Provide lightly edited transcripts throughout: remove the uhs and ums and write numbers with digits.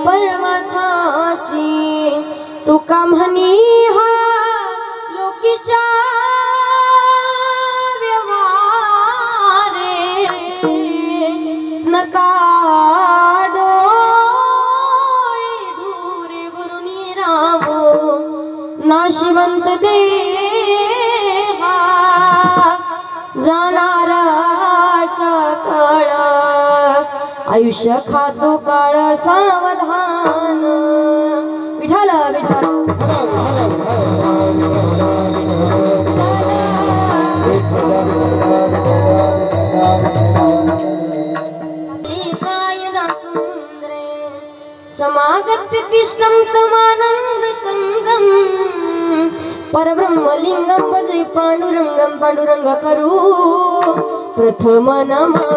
परमार्थाची तुका म्हणी हा लोकीच्या व्यवहारे नका डोळे धुरे भरुनी राहो नाशिवंत देहा जाणारा सकळ आयुष्य खातो काळ सावधान विठ्ठल विठ्ठल समागत्य तिष्ठं तमानंद कंदं परब्रह्मलिंगं भजे पांडुरंगं पांडुरंग करू प्रथम नमः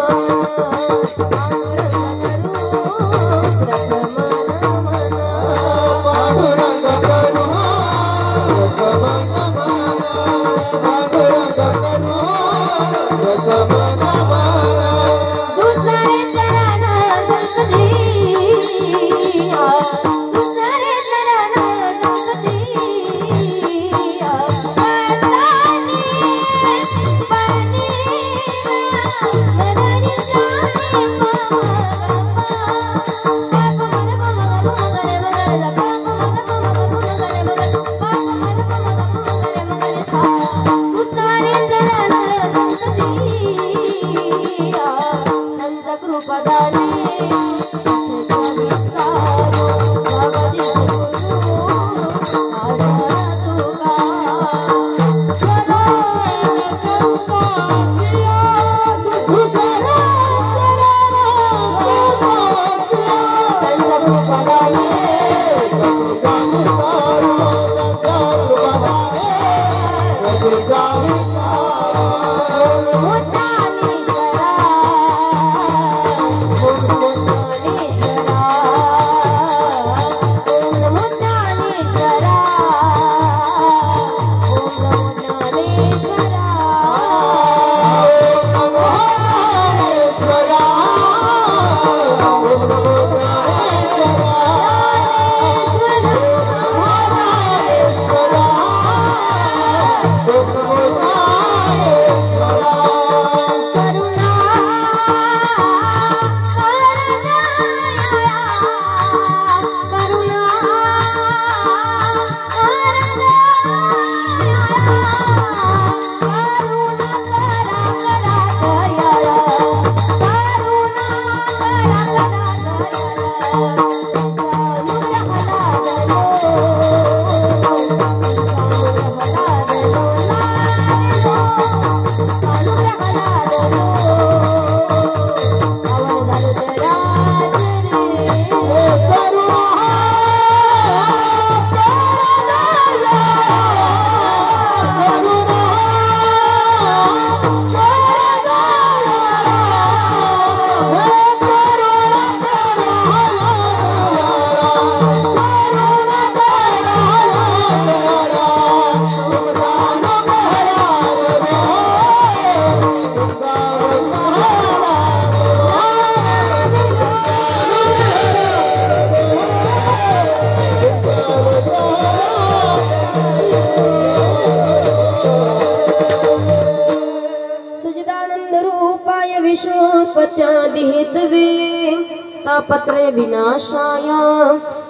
तापत्रय विनाशाय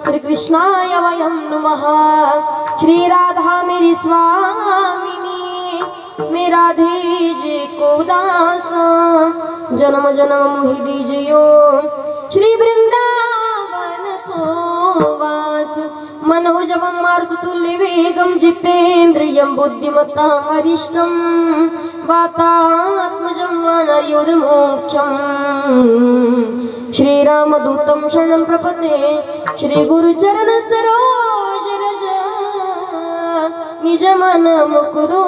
श्री कृष्णाय वयं नमः। श्री राधा मेरी स्वामिनी मैं राधे जी को दास जन्म जन्म मोहि दीजियो श्री वृंदावन को वास मनोजवं मारुततुल्य वेगं जितेन्द्रियं बुद्धिमतां वरिष्ठं वातात्मजं वानरयोधमुख्यं श्रीरामदूतं शरणं प्रपद्ये श्री गुरुचरण सरोज रज निज मन मुकुरो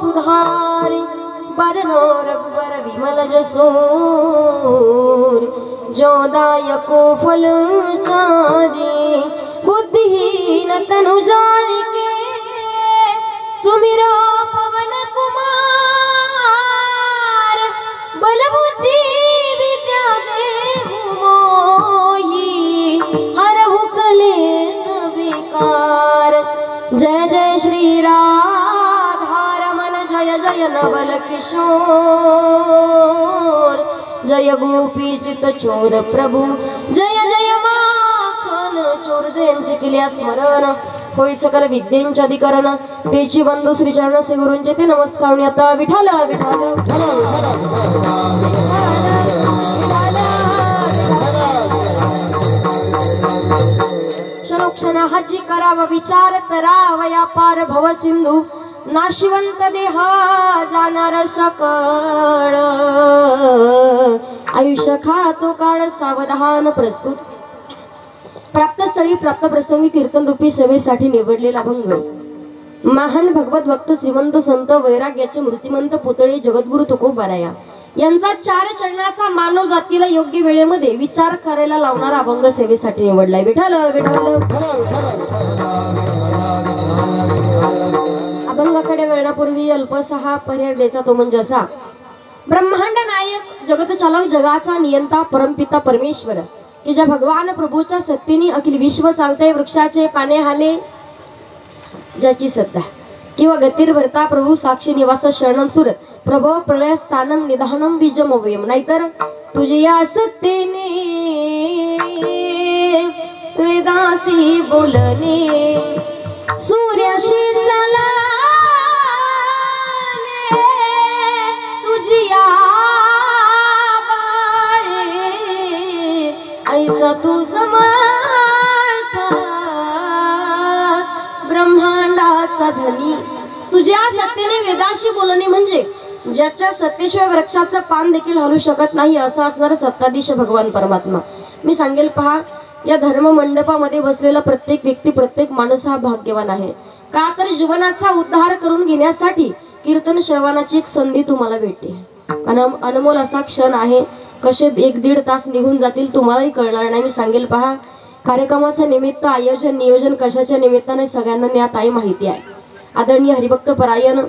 सुधारि बरनो रघुबर विमल जसोर जो दायको फल चारि बुद्धिहीन तनु जानिके सुमिरो पवन कुमार बल बुद्धि विद्या देहु मोहि बाबल किशोर, जय गोपी चित चोर प्रभू, जय जय माखन चोर जयांचे केल्या स्मरण, होय सकल विद्यांचे अधिकरण, तेची बंधू श्री चरण से गुरूंचे ते नमस्कार. आता विठाल विठाल क्षणोक्षण हाची कराव विचार तरावया पार भव सिंधू, नाशिवंत देह जाणार सकळ, आयुष्य खातो काळ सावधान प्रस्तुत. प्राप्त स्थळी प्राप्त प्रसंगी कीर्तन रूपी सेवेसाठी निवडलेला अभंग, महान भगवत भक्त श्रीमंत संत वैराग्याचे मूर्तिमंत पुतळे जगद्गुरु तुकोबाराया यांचा 4 चरणाचा मानव जातीला योग्य वेळेमध्ये विचार करायला लावणारा अभंग सेवेसाठी निवडलाय. विठाल विठाल. अभंगाकडे वळण्यापूर्वी अल्पसा पर्याय द्यायचा, तो म्हणजे असा. ब्रह्मांड नायक जगत चालक जगाचा नियंता परमपिता परमेश्वर, की ज्या भगवान प्रभूच्या सत्तेने अखिल विश्व चालते, वृक्षाचे पाने हाले ज्याची सत्ता, किंवा गतिर्भरता प्रभू साक्षी निवास शरणम सुर, प्रभव प्रलय स्थानम निधानम बीजमव्यम. नाहीतर तुझ्या सत्तेने वेदासी बोलणे, सूर्याशी झाला तुझिया ऐसा तू समर्थ ब्रह्मांडाचा धनी. तुझ्या सत्तेने वेदाशी बोलणे म्हणजे ज्याच्या सत्तेशिवाय वृक्षाचं पान देखील हलू शकत नाही असा असणारा सत्ताधीश भगवान परमात्मा. मी सांगेल पहा, या धर्म मंडपामध्ये बसलेला प्रत्येक व्यक्ती, प्रत्येक माणूस हा भाग्यवान आहे. का तर जीवनाचा उद्धार करून घेण्यासाठी कीर्तन श्रवणाची एक संधी तुम्हाला भेटते. अनमोल असा क्षण आहे. कसे 1-1.5 तास निघून जातील तुम्हालाही कळणार नाही. मी सांगेल पहा, कार्यक्रमाचं निमित्त, आयोजन, नियोजन कशाच्या निमित्ताने सगळ्यांना ज्ञात आहे, माहिती आहे. आदरणीय हरिभक्त परायण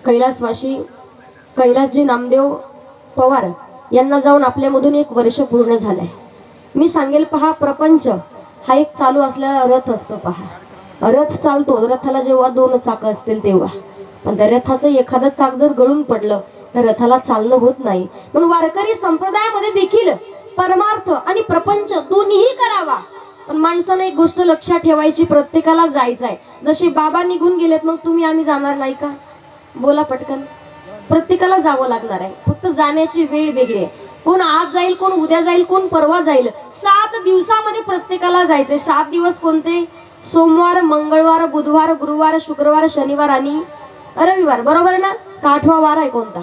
कैलासवासी कैलासजी नामदेव पवार यांना जाऊन आपल्यामधून 1 वर्ष पूर्ण झालंय. मी सांगेल पहा, प्रपंच हा एक चालू असलेला रथ असतो. पहा, रथ चालतो, रथाला जेव्हा 2 चाकं असतील तेव्हा, पण त्या रथाचं एखादं चाक जर गळून पडलं तर रथाला चालणं होत नाही. म्हणून वारकरी संप्रदायामध्ये देखील परमार्थ आणि प्रपंच दोन्हीही करावा. पण माणसाने एक गोष्ट लक्षात ठेवायची, प्रत्येकाला जायचंय. जसे बाबा निघून गेलेत, मग तुम्ही आम्ही जाणार नाही का? बोला पटकन. प्रत्येकाला जावं लागणार आहे, फक्त जाण्याची वेळ वेगळी आहे. कोण आज जाईल, कोण उद्या जाईल, कोण परवा जाईल. 7 दिवसामध्ये प्रत्येकाला जायचंय. 7 दिवस कोणते? सोमवार, मंगळवार, बुधवार, गुरुवार, शुक्रवार, शनिवार आणि रविवार. बरोबर ना? का 8वा वार आहे कोणता?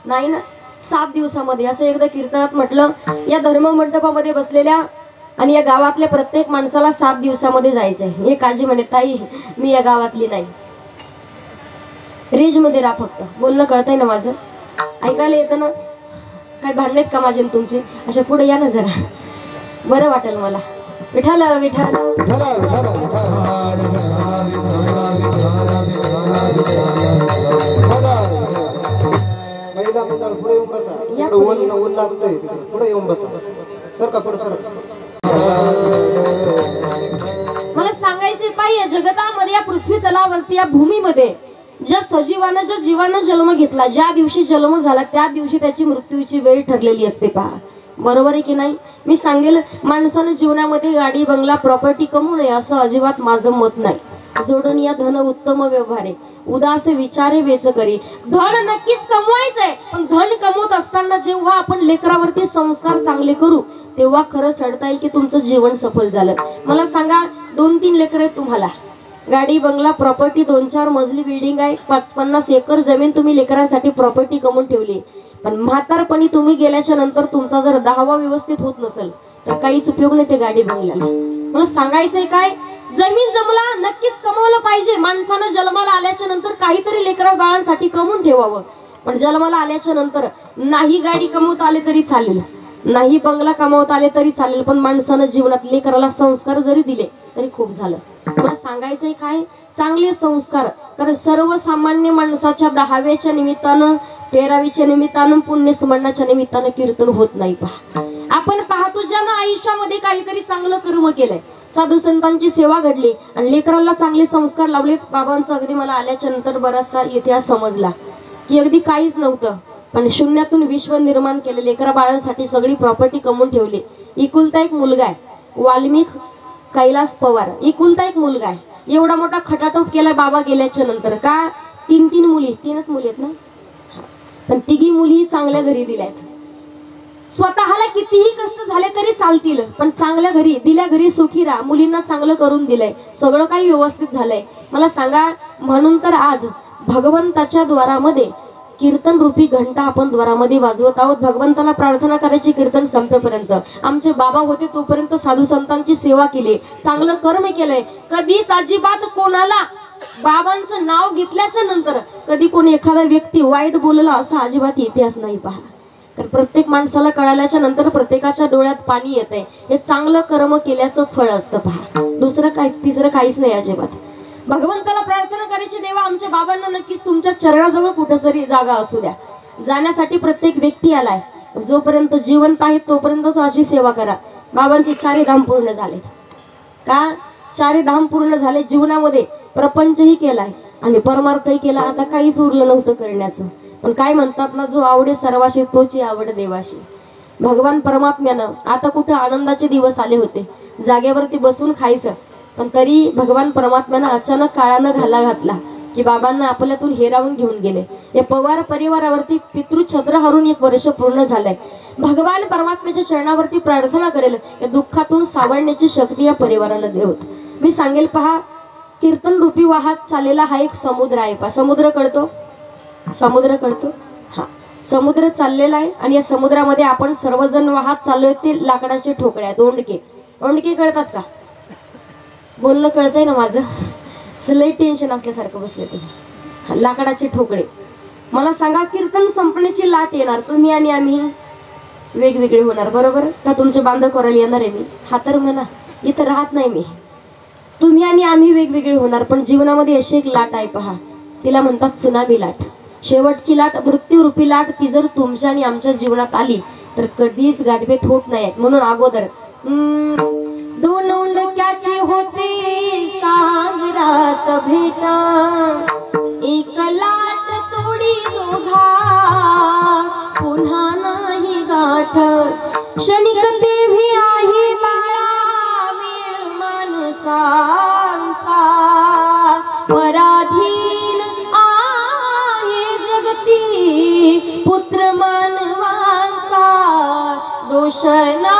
नाही ना. 7 दिवसामध्ये. असं एकदा कीर्तनात म्हटलं, या धर्म मंडपामध्ये बसलेल्या आणि या गावातल्या प्रत्येक माणसाला 7 दिवसामध्ये जायचंय. एक आजी म्हणे, ताई मी या गावातली नाही. रेंज मध्ये राहा फक्त. बोलणं कळतंय ना माझं? ऐकायला येतं ना? काय भांडणेत का माझे तुमचे? अशा पुढे या ना जरा, बरं वाटेल मला. विठाल विठाल. मला सांगायचे पाहिजे, जगतामध्ये, या पृथ्वी तलावरती, या भूमीमध्ये ज्या सजीवानं, ज्या जीवानं जन्म घेतला, ज्या दिवशी जन्म झाला त्या दिवशी त्याची मृत्यूची वेळ ठरलेली असते. पहा, बरोबर आहे की नाही? मी सांगेल, माणसानं जीवनामध्ये गाडी, बंगला, प्रॉपर्टी कमवू नये असं अजिबात माझं मत नाही. जोडून या धन उत्तम व्यवहारे, उदास विचारे वेच करी. धन नक्कीच कमवायचंय, पण धन कमवत असताना जेव्हा आपण लेकरावरती संस्कार चांगले करू तेव्हा खरंच ठरता येईल की तुमचं जीवन सफल झालं. मला सांगा, 2-3 लेकर आहेत तुम्हाला, गाडी, बंगला, प्रॉपर्टी, 2-4 मजली बिल्डिंग आहे, 50 एकर जमीन तुम्ही लेकरांसाठी प्रॉपर्टी कमवून ठेवली. पण म्हातारपणी तुम्ही गेल्याच्या नंतर तुमचा जर 10वा व्यवस्थित होत नसेल तर काहीच उपयोग नाही ते गाडी बंगल्याला. मला सांगायचंय काय, जमीन जमला नक्कीच कमवलं पाहिजे. माणसानं जन्माला आल्याच्या नंतर काहीतरी लेकरा बाळांसाठी कमवून ठेवावं. पण जन्माला आल्याच्या नंतर नाही गाडी कमवता आले तरी चालेल, नाही बंगला कमवता आले तरी चालेल, पण माणसानं जीवनात लेकराला संस्कार जरी दिले तरी खूप झालं. मला सांगायचंय काय, चांगले संस्कार. कारण सर्वसामान्य माणसाच्या 10व्याच्या निमित्तानं, 13वीच्या निमित्तानं, पुण्य स्मरणाच्या निमित्तानं कीर्तन होत नाही. पहा, आपण पाहतो ज्यानं आयुष्यामध्ये काहीतरी चांगलं कर्म केलंय, साधू संतांची सेवा घडली आणि लेकराला चांगले संस्कार लावलेत. बाबांचं अगदी मला आल्याच्या नंतर बराचसा इतिहास समजला. की अगदी काहीच नव्हतं, पण शून्यातून विश्व निर्माण केले, लेकरा बाळांसाठी सगळी प्रॉपर्टी कमवून ठेवली. एकुलता एक मुलगा आहे, वाल्मिक कैलास पवार, एकुलता एक मुलगा आहे. एवढा मोठा खटाटोप केला बाबा गेल्याच्या नंतर. का? तीनच मुली आहेत ना, पण तिघी मुली चांगल्या घरी दिल्यात. स्वतःला कितीही कष्ट झाले तरी चालतील, पण चांगल्या घरी दिल्या, घरी सुखी राहा. मुलींना चांगलं करून दिलंय, सगळं काही व्यवस्थित झालंय. मला सांगा, म्हणून तर आज भगवंताच्या द्वारामध्ये कीर्तन रूपी घंटा आपण द्वारामध्ये वाजवत आहोत. भगवंताला प्रार्थना करायची कीर्तन संपेपर्यंत. आमचे बाबा होते तोपर्यंत साधू संतांची सेवा केली, चांगलं कर्म केलंय. कधीच अजिबात कोणाला बाबांचं नाव घेतल्याच्या नंतर कधी कोणी एखादा व्यक्ती वाईट बोलला असा अजिबात इतिहास नाही पहा. तर प्रत्येक माणसाला कळाल्याच्या नंतर प्रत्येकाच्या डोळ्यात पाणी येतंय. हे चांगलं कर्म केल्याचं फळ असतं पहा, दुसरं काय, तिसरं काहीच नाही अजिबात. भगवंताला प्रार्थना करायची, देवा आमच्या बाबांना नक्कीच तुमच्या चरणाजवळ कुठेतरी जागा असू द्या. जाण्यासाठी प्रत्येक व्यक्ती आलाय, जोपर्यंत जिवंत आहे तोपर्यंत तो अशी सेवा करा. बाबांचे 4 धाम पूर्ण झालेत. का? 4 धाम पूर्ण झाले. जीवनामध्ये प्रपंचही केलाय आणि परमार्थही केला. आता काहीच उरलं नव्हतं करण्याचं. पण काय म्हणतात ना, जो आवडे सर्वाशी तोची आवड देवाशी. भगवान परमात्म्यानं आता कुठं आनंदाचे दिवस आले होते, जागेवरती बसून खायचं, पण तरी भगवान परमात्म्यानं अचानक काळानं घाला घातला की बाबांना आपल्यातून हेरावून घेऊन गेले. या पवार परिवारावरती पितृछत्र हरून 1 वर्ष पूर्ण झालंय. भगवान परमात्म्याच्या चरणावरती प्रार्थना करेल, या दुःखातून सावरण्याची शक्ती या परिवाराला देवत. मी सांगेल पहा, कीर्तन रूपी वाहत चाललेला हा एक समुद्र आहे पहा. समुद्र कळतो? समुद्र कळतो? हा, समुद्र चाललेला आहे आणि या समुद्रामध्ये आपण सर्वजण वाहत चाललोय. ते लाकडाचे ठोकळे, दोंडके. दोंडके कळतात का? बोलणं कळतंय ना माझं? लई टेन्शन असल्यासारखं बसले तुम्ही. लाकडाचे ठोकळे. मला सांगा, कीर्तन संपण्याची लाट येणार, तुम्ही आणि आम्ही वेगवेगळे होणार, बरोबर का? तुमचे बांध कोरायला येणार आहे मी, हा तर म्हणा, इथं राहत नाही मी. तुम्ही आणि आम्ही वेगवेगळे होणार, पण जीवनामध्ये अशी एक लाट आहे पहा, तिला म्हणतात त्सुनामी लाट. शेवटची लाट, मृत्यूरूपी लाट. ती जर तुमच्या आणि आमच्या जीवनात आली तर कधीच गाठभेट होत नाही. म्हणून अगोदर दोन उंडक्याची होती सागरात भेटा, एक लाट तोडी दोघा पुन्हा नाही गाठ. क्षणिक देवी आहे बाळा वेळ माणसांचा, पराधीन आहे जगती पुत्र मानवांचा. दोष ना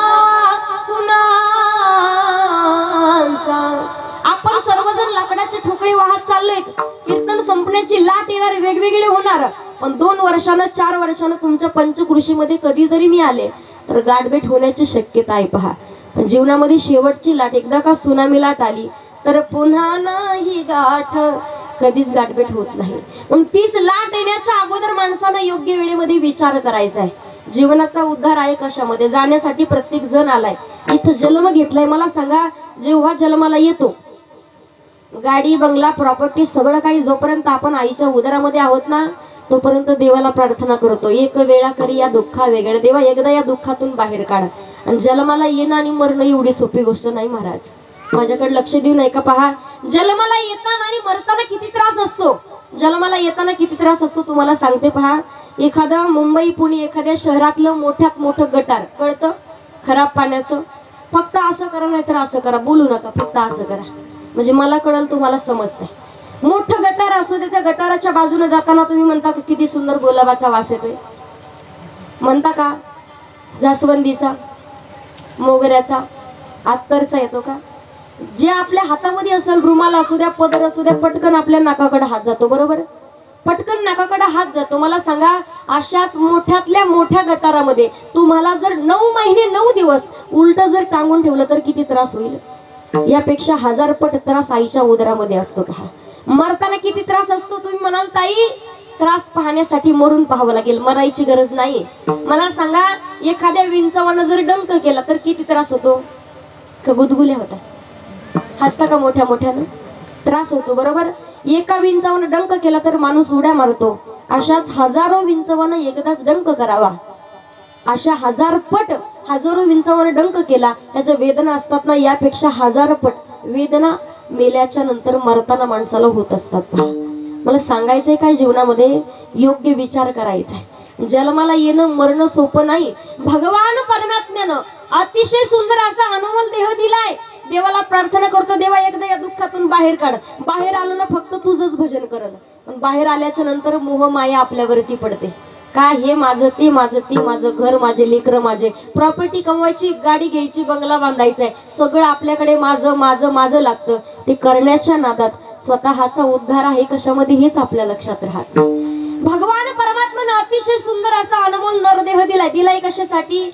आपण सर्वजण लाकडाचे ठोकळे वाहत चाललोय. कीर्तन संपण्याची लाट येणार, वेगवेगळे होणार, पण 2 वर्षानं 4 वर्षानं तुमच्या पंचकृषीमध्ये कधी जरी मी आले तर गाठभेट होण्याची शक्यता आहे पहा. पण जीवनामध्ये शेवटची लाट, एकदा का सुनामी लाट आली तर पुन्हा नाही गाठ, कधीच गाठभेट होत नाही. पण तीच लाट येण्याच्या अगोदर माणसानं योग्य वेळेमध्ये विचार करायचा आहे. जीवनाचा उद्धार आहे कशामध्ये? जाण्यासाठी प्रत्येक जण आलाय, इथं जन्म घेतलाय. मला सांगा, जेव्हा जन्माला येतो, गाडी, बंगला, प्रॉपर्टी सगळं काही जोपर्यंत आपण आईच्या उदरामध्ये आहोत ना, तोपर्यंत देवाला प्रार्थना करतो, एक वेळा करी या दुःखा वेगळं, देवा एकदा या दुःखातून बाहेर काढ. आणि जन्माला येणं आणि मरणं एवढी सोपी गोष्ट नाही महाराज. माझ्याकडे लक्ष देऊ नये का? पहा, जन्माला येताना आणि मरताना किती त्रास असतो. जन्माला येताना किती त्रास असतो तुम्हाला सांगते पहा. एखादं मुंबई, पुणे, एखाद्या शहरातलं मोठ्यात मोठं गटार कळतं, खराब पाण्याचं. फक्त असं करा, नाही तर असं करा, बोलू नका, फक्त असं करा, म्हणजे मला कळलं, तुम्हाला समजतंय. मोठं गटार असू दे, त्या गटाराच्या बाजूने जाताना तुम्ही म्हणता का किती सुंदर गुलाबाचा वास येतोय? म्हणता का? जास्वंदीचा, मोगऱ्याचा, अत्तरचा येतो का? जे आपल्या हातामध्ये असेल, रुमाल असू द्या, पदर असू द्या, पटकन आपल्या नाकाकडे हात जातो, बरोबर? पटकन नाकाकडे हात जातो. मला सांगा, अशाच मोठ्यातल्या मोठ्या गटारामध्ये तुम्हाला जर 9 महिने 9 दिवस उलट जर टांगून ठेवलं तर किती त्रास होईल? यापेक्षा 1000 पट त्रास आईच्या उदरामध्ये असतो पहा. मरताना किती त्रास असतो? तुम्ही म्हणाल ताई, त्रास पाहण्यासाठी मरून पाहावं लागेल, मरायची गरज नाही. मला सांगा, एखाद्या विंचवानं जर डंक केला तर किती त्रास होतो? का गुदगुल्या होता? हसता का मोठ्या मोठ्यानं? त्रास होतो, बरोबर? एका विंचवानं डंक केला तर माणूस उड्या मारतो. अशाच हजारो विंचवानं एकदाच डंक करावा, अशा 1000 पट हजारो विंचवानं डंक केला, त्याच्या वेदना असतात ना, यापेक्षा 1000 पट वेदना मेल्याच्या नंतर मरताना माणसाला होत असतात. मला सांगायचंय काय, जीवनामध्ये योग्य विचार करायचा आहे. जन्माला येणं मरणं सोपं नाही. भगवान परमात्म्यानं अतिशय सुंदर असा अनमोल देह दिलाय. देवाला प्रार्थना करतो, देवा एकदा या दुःखातून बाहेर काढ. बाहेर आलं ना फक्त तुझंच भजन करल, पण बाहेर आल्याच्या नंतर मोह माया आपल्यावरती पडते. काय हे माझं, ते माझं, ते माझं, घर माझे, लेकरं माझे, प्रॉपर्टी कमवायची, गाडी घ्यायची, बंगला बांधायचाय, सगळं आपल्याकडे माझं माझं माझं लागतं. ते करण्याच्या नादात स्वतःचा उद्धार आहे कशामध्ये हेच आपल्या लक्षात राहत. भगवान परमात्म्याने अतिशय सुंदर असा अनमोल नरदेह दिलाय. दिलाय कशासाठी?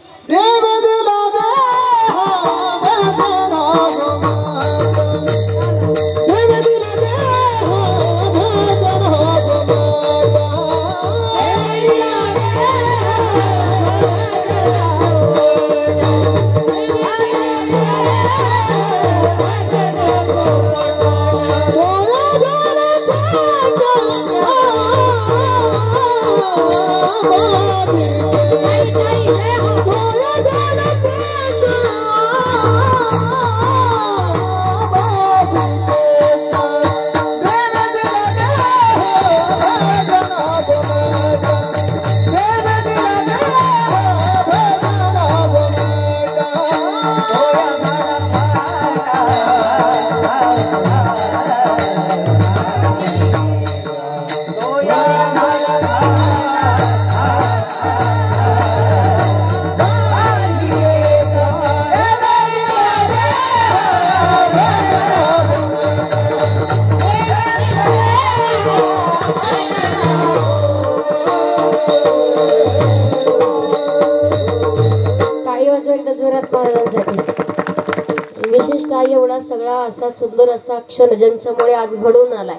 विशेषतः एवढा सगळा असा सुंदर असा क्षण ज्यांच्यामुळे आज घडून आलाय,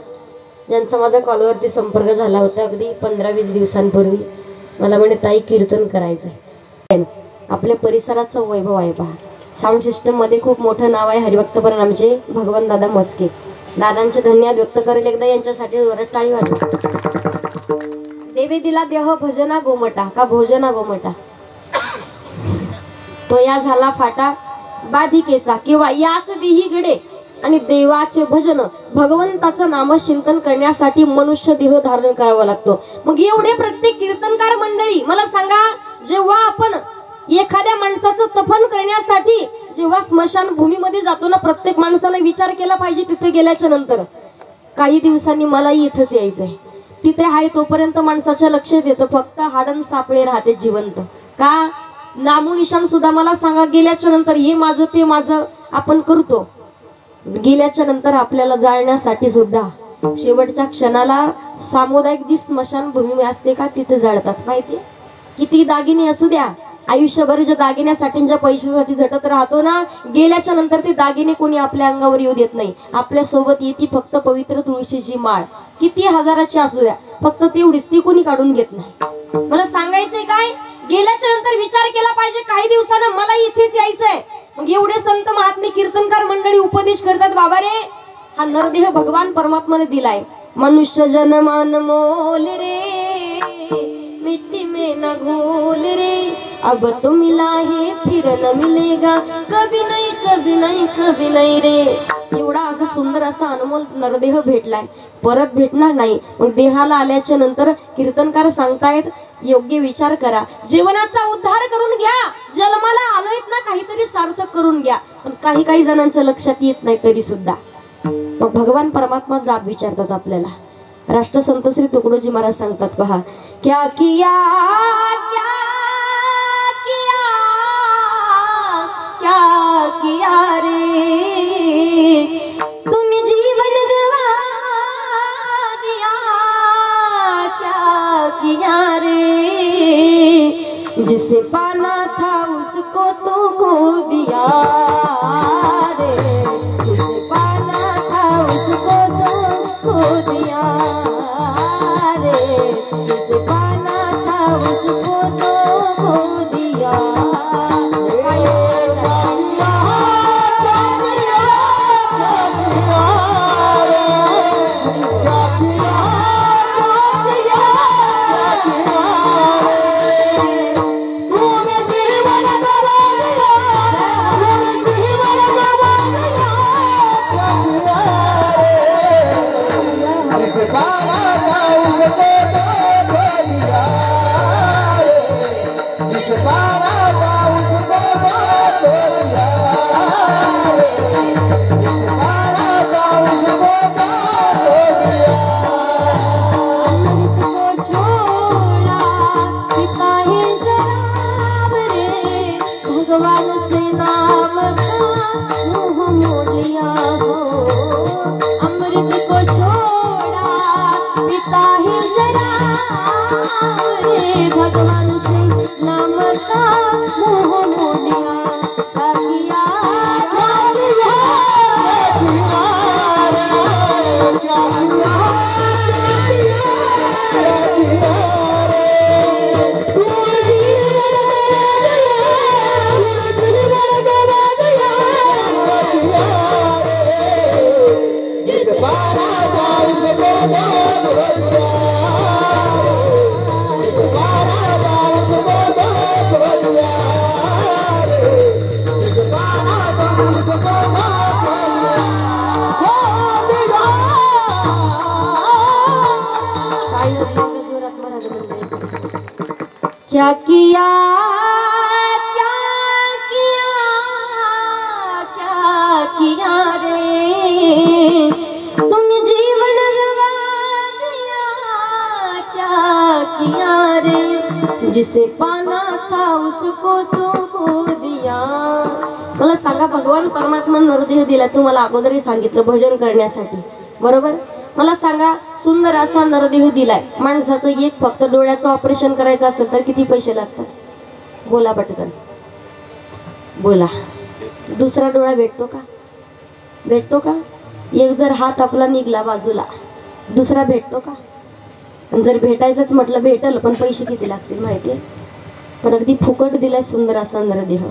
ज्यांचा माझा कॉलवरती संपर्क झाला होता अगदी 15-20 दिवसांपूर्वी. मला म्हणे ताई कीर्तन करायचंय. आपल्या परिसराचं वैभव आहे पहा. साऊंड सिस्टम मध्ये खूप मोठं नाव आहे हरिभक्तपरायण आमचे भगवान दादा मस्के. दादांचे धन्यवाद व्यक्त करेल एकदा यांच्यासाठी जोरात टाळी वाजवा. देवे दिला देह भजना गोमटा का भोजना गोमटा, तो या झाला फाटा बाधिकेचा किंवा याच देही गडे. आणि देवाचे भजन भगवंताचं नामचिंतन करण्यासाठी मनुष्य देह धारण करावा लागतो. मग एवढे प्रत्येक कीर्तनकार मंडळी मला सांगा, जेव्हा आपण एखाद्या माणसाचं तफन करण्यासाठी जेव्हा स्मशान भूमीमध्ये जातो ना, प्रत्येक माणसाने विचार केला पाहिजे तिथे गेल्याच्या नंतर काही दिवसांनी मलाही इथंच यायचंय. तिथे आहे तोपर्यंत माणसाच्या लक्षात येतं फक्त हाडं सापळे राहते जिवंत. का नामोनिशान सुद्धा मला सांगा, गेल्याच्या नंतर हे माझं ते माझं आपण करतो. गेल्याच्या नंतर आपल्याला जाळण्यासाठी सुद्धा शेवटच्या क्षणाला सामुदायिक जी स्मशान भूमी असते का तिथे जाळतात. माहिती किती दागिने असू द्या, आयुष्यभर ज्या दागिन्यासाठी ज्या पैशासाठी झटत राहतो ना, गेल्याच्या नंतर ते दागिने कोणी आपल्या अंगावर येऊ देत नाही. आपल्या सोबत येते फक्त पवित्र तुळशीची माळ, किती हजाराची असू द्या, फक्त तेवढीच, ती कोणी काढून घेत नाही. मला सांगायचंय काय, गेल्याच्या नंतर विचार केला पाहिजे काही दिवसानं मला इथेच यायचंय. मग एवढे संत महात्मे कीर्तनकार मंडळी उपदेश करतात, बाबा रे हा नरदेह भगवान परमात्माने दिलाय. मनुष्य जन्म अनमोल रे, मिट्टी में न घोल रे, अब तो मिला है फिर न मिलेगा, कभी नहीं कभी नहीं कभी नहीं रे. एवढा असा सुंदर असा अनमोल नरदेह भेटलाय, परत भेटणार नाही. मग देहाला आल्याच्या नंतर कीर्तनकार सांगतायत योग्य विचार करा, जीवनाचा उद्धार करून घ्या. जन्माला आलोयत ना काहीतरी सार्थक करून घ्या. पण काही जणांच्या लक्षात येत नाही तरी सुद्धा मग भगवान परमात्मा जाब विचारतात आपल्याला. राष्ट्रसंत श्री तुकडोजी महाराज सांगतात पहा, क्या किया क्या किया क्या किया रे, तुम जीवन गवा दिया, क्या किया रे, जिसे पाना था उसको तो खो दिया रे, जिसे पाना था उसको तो खो दिया रे, जिसे पाना था उसको तो खो दिया. जीवन गवा दिया क्या किया क्या किया क्या किया रे तुम जीवन गवा दिया क्या किया रे जिसे पाना था उसको तो खो दिया। मला सांगा भगवान परमात्मा नरदेह दिला तुम्हाला अगोदरही सांगितलं भजन करण्यासाठी बरोबर। मला सांगा सुंदर असा नरदेह दिलाय माणसाचं एक फक्त डोळ्याचं ऑपरेशन करायचं असेल तर किती पैसे लागतात बोला पटकन बोला। दुसरा डोळा भेटतो का भेटतो का? एक जर हात आपला निघला बाजूला दुसरा भेटतो का? आणि जर भेटायचंच म्हटलं भेटल पण पैसे किती लागतील माहितीये पण अगदी फुकट दिलाय सुंदर असा नरदेह।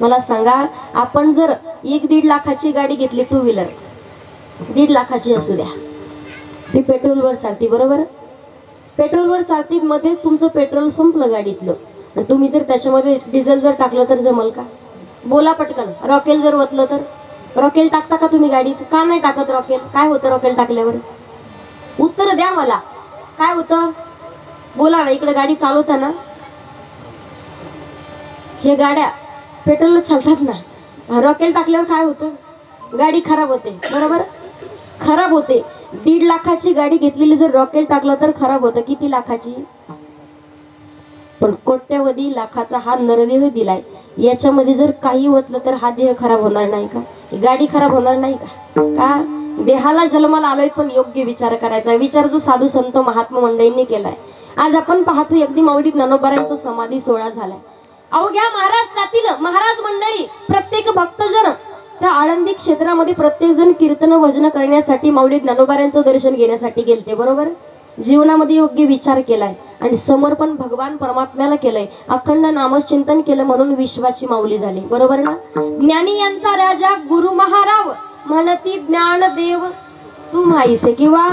मला सांगा आपण जर 1-1.5 लाखाची गाडी घेतली टू व्हीलर 1.5 लाखाची असू द्या ती पेट्रोलवर चालती बरोबर। पेट्रोलवर चालती मध्ये तुमचं पेट्रोल संपलं गाडीतलं आणि तुम्ही जर त्याच्यामध्ये डिझेल जर टाकलं तर जमल का बोला पटकन। रॉकेल जर ओतलं तर रॉकेल टाकता का तुम्ही गाडीत का नाही टाकत रॉकेल? काय होतं रॉकेल टाकल्यावर उत्तर द्या मला काय होतं बोला ना। इकडे गाडी चालवताना हे गाड्या पेट्रोलच चालतात ना रॉकेल टाकल्यावर काय होतं गाडी खराब होते बरोबर खराब होते। 1.5 लाखाची गाडी घेतलेली जर रॉकेल टाकलं तर खराब होतं किती लाखाची पण कोट्यवधी लाखाचा हा नरदेह दिलाय याच्यामध्ये जर काही होतलं तर हा देह खराब होणार नाही का गाडी खराब होणार नाही का? का देहाला जन्माला आलोय पण योग्य विचार करायचा विचार जो साधू संत महात्मा मंडळींनी केलाय। आज आपण पाहतो अगदी माऊलीत ज्ञानोबारांचा समाधी सोहळा झालाय। अवघ्या महाराष्ट्रातील महाराज मंडळी प्रत्येक भक्तजन त्या आळंदी क्षेत्रामध्ये प्रत्येक जण कीर्तन भजन करण्यासाठी माऊली ज्ञानोबारांचं दर्शन घेण्यासाठी गेलते बरोबर। जीवनामध्ये योग्य विचार केलाय आणि समर्पण भगवान परमात्म्याला केलंय अखंड नामचिंतन केलं म्हणून विश्वाची माऊली झाली बरोबर ना। ज्ञानी यांचा राजा गुरु महाराव म्हणती ज्ञानदेव तू माईसे किंवा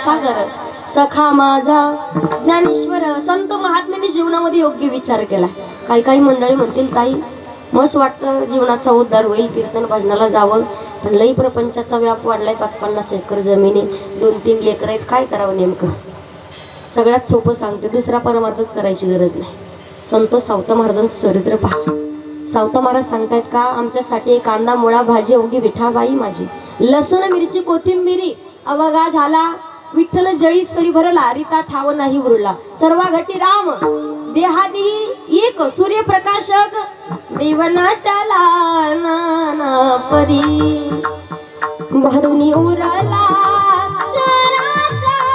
सागर सखा माझा ज्ञानेश्वर संत महात्म्याने जीवनामध्ये योग्य विचार केला। काही काही मंडळी म्हणतील ताई मस्त वाटतं जीवनाचा उद्धार होईल कीर्तन भजनाला जावं पण लई प्रपंचाचा व्याप वाढलाय. 5-50 एकर जमिनी, 2-3 लेकर आहेत, काय करावं नेमकं? सगळ्यात सोपं सांगते, दुसरा परमार्थच करायची गरज नाही. संत सावता महाराजांचं चरित्र पहा. सावता महाराज सांगतायत का, आमच्यासाठी कांदा मुळा भाजी अवघी विठाबाई माझी, लसूण मिरची कोथिंबिरी अवघा झाला, विठ्ठल जळी सळी भरला, रीता ठाव नाही उरला, सर्वा घटी राम देहादी एक सूर्यप्रकाशक, देव नटला नाना परी, भरुनी उरला चराचरी,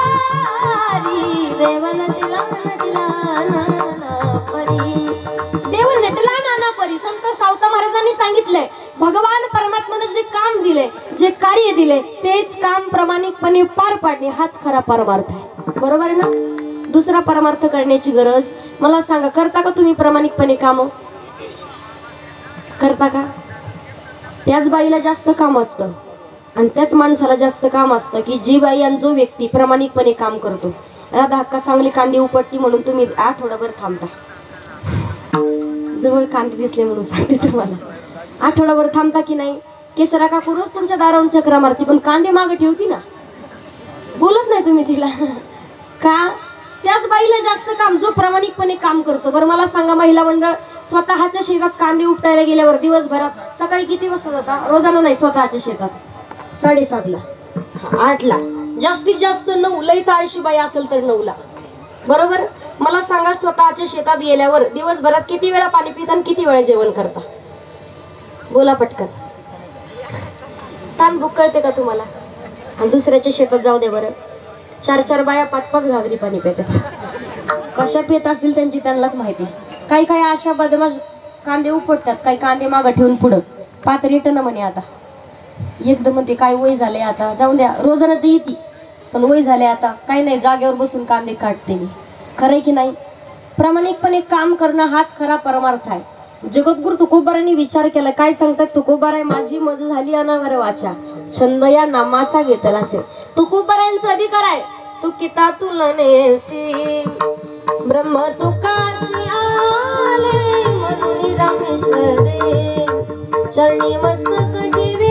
देव नटला नटला नाना परी, देव नटला नाना परी. संत सावता महाराजांनी सांगितलंय, भगवान परमात्म्याने जे काम दिले, जे कार्य दिले, तेच काम प्रामाणिकपणे पार पाडणे हाच खरा परमार्थ आहे. बरोबर ना? दुसरा परमार्थ करण्याची गरज. मला सांगा, करता का तुम्ही प्रामाणिकपणे काम? करता का? त्याच बाईला जास्त काम असतं आणि त्याच माणसाला जास्त काम असतं की जी बाई आणि जो व्यक्ती प्रामाणिकपणे काम करतो. राधा हक्का चांगली कांदे उपटती म्हणून तुम्ही आठवडाभर थांबता. जवळ कांदे दिसले म्हणून सांगते तुम्हाला, आठवडाभर थांबता की नाही? केसरा काकू रोज तुमच्या दारावरून चक्रा मारती, पण कांदे मागे ठेवती ना, बोलत नाही तुम्ही तिला का? त्याच बाईला जास्त काम जो प्रामाणिकपणे काम करतो. बरं मला सांगा, महिला मंडळ स्वतःच्या शेतात कांदे उपटायला गेल्यावर दिवसभरात सकाळी किती वाजता जाता? रोजाना नाही, स्वतःच्या शेतात 7:30ला, 8ला, जास्तीत जास्त 9, लई 40 बाई असेल तर 9ला. बरोबर? मला सांगा, स्वतःच्या शेतात गेल्यावर दिवसभरात किती वेळा पाणी पिता आणि किती वेळा जेवण करता? बोला पटकन. ताण भूक कळते का तुम्हाला? आणि दुसऱ्याच्या शेतात जाऊ दे बरं, 4-4 बाया 5-5 घागरी पाणी पितात. कशा पित असतील त्यांची त्यांनाच माहिती. काही काही अशा बदमाश कांदे उपटतात, काही कांदे मागं ठेवून पुढं पात रिटर्न म्हणे. आता एकदम ते काय वय झाले, आता जाऊन द्या, रोजाना तर येते पण वय झाले आता, काही नाही, जागेवर बसून कांदे काढते मी. खरंय की नाही? प्रामाणिकपणे काम करणं हाच खरा परमार्थ आहे. जगद्गुरु तुकोबारांनी विचार केला. काय सांगतात तुकोबाराय? माझी मज झाली अनावर वाचा, छंद या नामाचा घेतला असेल. तुकोबारांचा अधिकार आहे. तू किता तुलनेशी ब्रह्म तुकासी आले, म्हणून रामेश्वरे चरणी मस्तक ठेवी